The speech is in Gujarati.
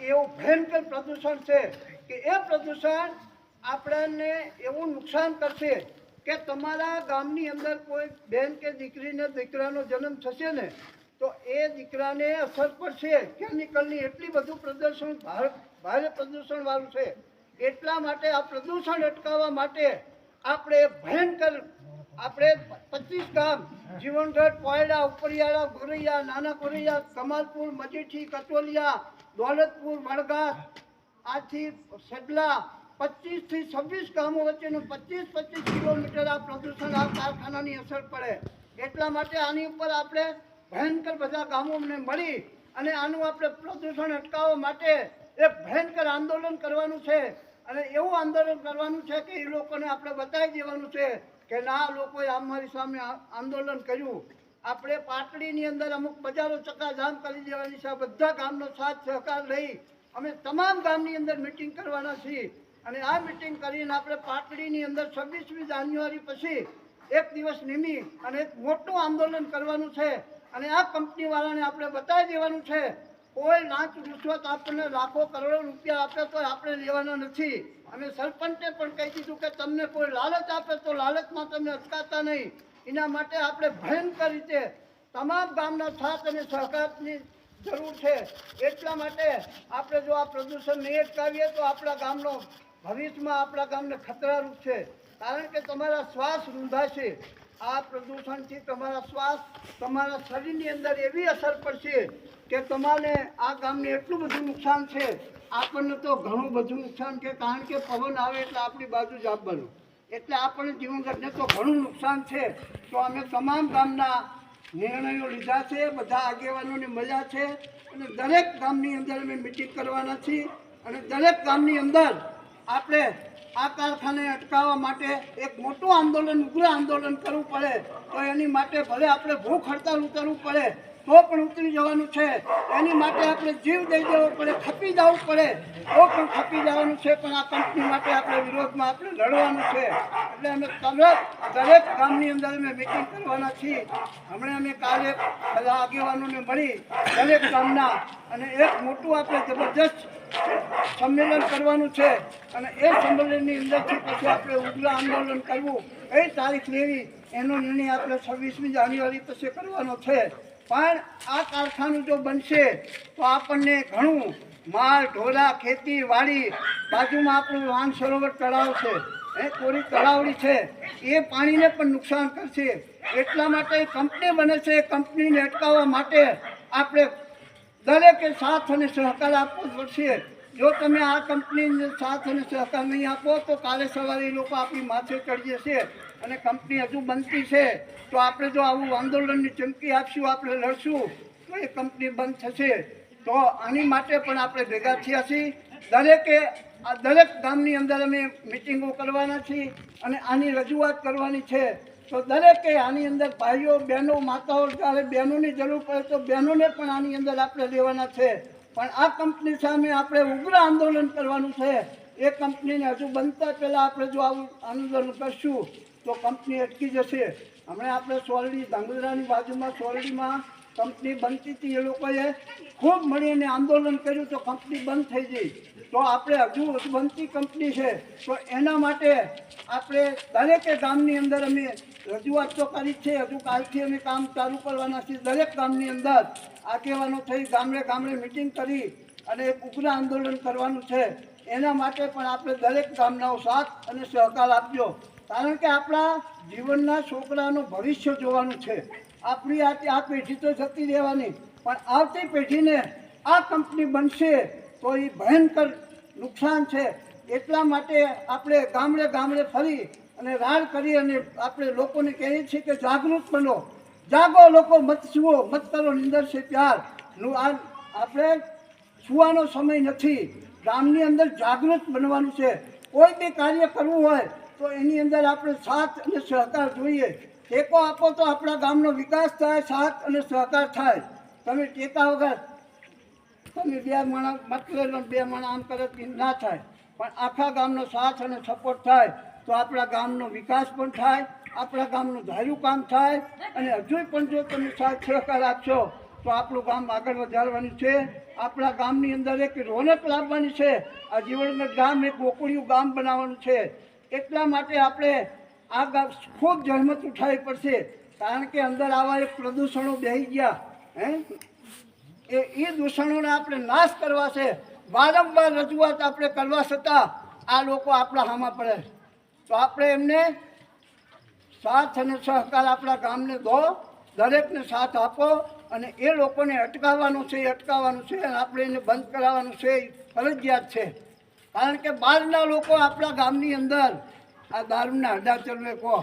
એવું ભયંકર પ્રદૂષણ છે કે એ પ્રદૂષણ આપણને એવું નુકસાન કરશે કે તમારા ગામની અંદર કોઈ બહેન કે દીકરાનો જન્મ થશે ને તો એ દીકરાને અસર પડશે કેમિકલની એટલી બધું પ્રદૂષણ ભારે પ્રદૂષણવાળું છે। એટલા માટે આ પ્રદૂષણ અટકાવવા માટે આપણે ભયંકર 25 ગામ જીવનગઢ, પોયડા, ઉપરિયાળા, ગોરૈયા, નાના ગોરૈયા, કમાલપુર, મજીઠી, કટોલિયા, દોલતપુર, વડગાસ, આથી સડલા 25 થી 26 ગામો વચ્ચેનું 25 કિલોમીટર આ પ્રદૂષણ આ કારખાનાની અસર પડે। એટલા માટે આની ઉપર આપણે ભયંકર બધા ગામોને મળી અને આનું આપણે પ્રદૂષણ અટકાવવા માટે એક ભયંકર આંદોલન કરવાનું છે અને એવું આંદોલન કરવાનું છે કે એ લોકોને આપણે બતાવી દેવાનું છે કે ના લોકોએ અમારી સામે આંદોલન કર્યું। આપણે પાટડીની અંદર અમુક બજારો ચક્કાજામ કરી દેવાની છે। બધા ગામનો સાથ સહકાર લઈ અમે તમામ ગામની અંદર મિટિંગ કરવાના છીએ અને આ મિટિંગ કરીને આપણે પાટડીની અંદર 26મી જાન્યુઆરી પછી એક દિવસ નિમી અને એક મોટું આંદોલન કરવાનું છે અને આ કંપનીવાળાને આપણે બતાવી દેવાનું છે કોઈ લાંચ રૂશ્વત આપણને લાખો કરોડો રૂપિયા આપે તો આપણે લેવાના નથી। અમે સરપંચે પણ કહી દીધું કે તમને કોઈ લાલચ આપે તો લાલચમાં તમે અટકાતા નહીં। એના માટે આપણે ભયંકર રીતે તમામ ગામના સાથ અને સહકારની જરૂર છે। એટલા માટે આપણે જો આ પ્રદૂષણ નહીં અટકાવીએ તો આપણા ગામનો ભવિષ્યમાં આપણા ગામને ખતરારૂપ છે કારણ કે તમારા શ્વાસ રૂંધાશે। આ પ્રદૂષણથી તમારા શ્વાસ તમારા શરીરની અંદર એવી અસર પડશે કે તમારે આ ગામને એટલું બધું નુકસાન છે। આપણને તો ઘણું બધું નુકસાન છે કારણ કે પવન આવે એટલે આપણી બાજુ જ આવવાનું એટલે આપણને જીવનગઢને તો ઘણું નુકસાન છે। તો અમે તમામ ગામના નિર્ણયો લીધા છે, બધા આગેવાનોને મળ્યા છે અને દરેક ગામની અંદર અમે મિટિંગ કરવાના છીએ અને દરેક ગામની અંદર આપણે આ કારખાને અટકાવવા માટે એક મોટું આંદોલન ઉગ્ર આંદોલન કરવું પડે તો એની માટે ભલે આપણે ભૂખ હડતાલ ઉતરવું પડે તો પણ ઉતરી જવાનું છે। એની માટે આપણે જીવ દઈ દેવો પડે, ખપી જવું પડે તો પણ ખપી જવાનું છે પણ આ કંપની માટે આપણે વિરોધમાં આપણે લડવાનું છે। એટલે અમે દરેક ગામની અંદર અમે મિટિંગ કરવાના છીએ। હમણાં અમે કાલે બધા આગેવાનોને મળી દરેક ગામના અને એક મોટું આપણે જબરજસ્ત સંમેલન કરવાનું છે અને એ સંમેલનની અંદરથી પછી આપણે ઉગ્ર આંદોલન કરવું કઈ તારીખ લેવી એનો નિર્ણય આપણે 26મી જાન્યુઆરી પછી કરવાનો છે। પણ આ કારખાનું જો બનશે તો આપણને ઘણું માલ ઢોરા ખેતી વાડી બાજુમાં આપણું વાન સરોવર તળાવ છે એ કોરી તળાવડી છે એ પાણીને પણ નુકસાન કરશે। એટલા માટે કંપની બને છે કંપનીને અટકાવવા માટે આપણે દરેકે સાથ અને સહકાર આપવો પડશે। જો તમે આ કંપનીને સાથ અને સહકાર નહીં આપો તો કાલે સવારે એ લોકો આપણી માથે ચડી જશે અને કંપની હજુ બનતી છે તો આપણે જો આવું આંદોલનની ચમકી આપશું આપણે લડશું તો એ કંપની બંધ થશે। તો આની માટે પણ આપણે ભેગા થયા છીએ। દરેક ગામની અંદર અમે મિટિંગો કરવાના છીએ અને આની રજૂઆત કરવાની છે તો દરેકે આની અંદર ભાઈઓ બહેનો માતાઓ જ્યારે બહેનોની જરૂર પડે તો બહેનોને પણ આની અંદર આપણે લેવાના છે પણ આ કંપની સામે આપણે ઉગ્ર આંદોલન કરવાનું છે। એ કંપનીને હજુ બનતા પહેલાં આપણે જો આવું આંદોલન કરશું તો કંપની અટકી જશે। હમણાં આપણે સોરડી ધાંગધ્રાની બાજુમાં સોરડીમાં કંપની બનતી હતી એ લોકોએ ખૂબ મળીને આંદોલન કર્યું તો કંપની બંધ થઈ ગઈ। તો આપણે હજુ બનતી કંપની છે તો એના માટે આપણે દરેકે ગામની અંદર અમે રજૂઆત તો કરી છે। હજુ કાલથી અમે કામ ચાલુ કરવાના છીએ। દરેક ગામની અંદર આગેવાનો થઈ ગામડે મિટિંગ કરી અને એક ઉગ્ર આંદોલન કરવાનું છે। એના માટે પણ આપણે દરેક ગામનાઓ સાથ અને સહકાર આપજો કારણ કે આપણા જીવનના છોકરાનું ભવિષ્ય જોવાનું છે। આપણી આ પેઢી તો જતી રહેવાની પણ આવતી પેઢીને આ કંપની બનશે તો એ ભયંકર નુકસાન છે। એટલા માટે આપણે ગામડે ફરી અને રાડ કરી અને આપણે લોકોને કહીએ છીએ કે જાગૃત બનો, જાગો લોકો, મત સુવો, મત કરો નિંદર છે પ્યારનું આ આપણે સુવાનો સમય નથી। ગામની અંદર જાગૃત બનવાનું છે। કોઈ બી કાર્ય કરવું હોય તો એની અંદર આપણે સાથ અને સહકાર જોઈએ। ટેકો આપો તો આપણા ગામનો વિકાસ થાય, સાથ અને સહકાર થાય। તમે ટેકા વગર તમે બે માણસ મત લઈ લો, બે માણસ આમ કરે ના થાય પણ આખા ગામનો સાથ અને સપોર્ટ થાય તો આપણા ગામનો વિકાસ પણ થાય, આપણા ગામનું ધાર્યું કામ થાય અને હજુ પણ જો તમે સાથ સહકાર આપશો તો આપણું ગામ આગળ વધારવાનું છે। આપણા ગામની અંદર એક રોનક લાવવાની છે. આ જીવણગઢ ગામ એક ગોકુળિયું ગામ બનાવવાનું છે. એટલા માટે આપણે આ ગામ ખૂબ જહેમત ઉઠાવવી પડશે, કારણ કે અંદર આવા એક પ્રદૂષણો બેસી ગયા એ દૂષણોને આપણે નાશ કરવા છે. વારંવાર રજૂઆત આપણે કરવા છતાં આ લોકો આપણા હામાં પડે, તો આપણે એમને સાથ અને સહકાર આપણા ગામને દો, દરેકને સાથ આપો અને એ લોકોને અટકાવવાનું છે અને આપણે એને બંધ કરાવવાનું છે, એ ફરજિયાત છે. કારણ કે બહારના લોકો આપણા ગામની અંદર આ દારૂના અડ્ડા ચલવે કહો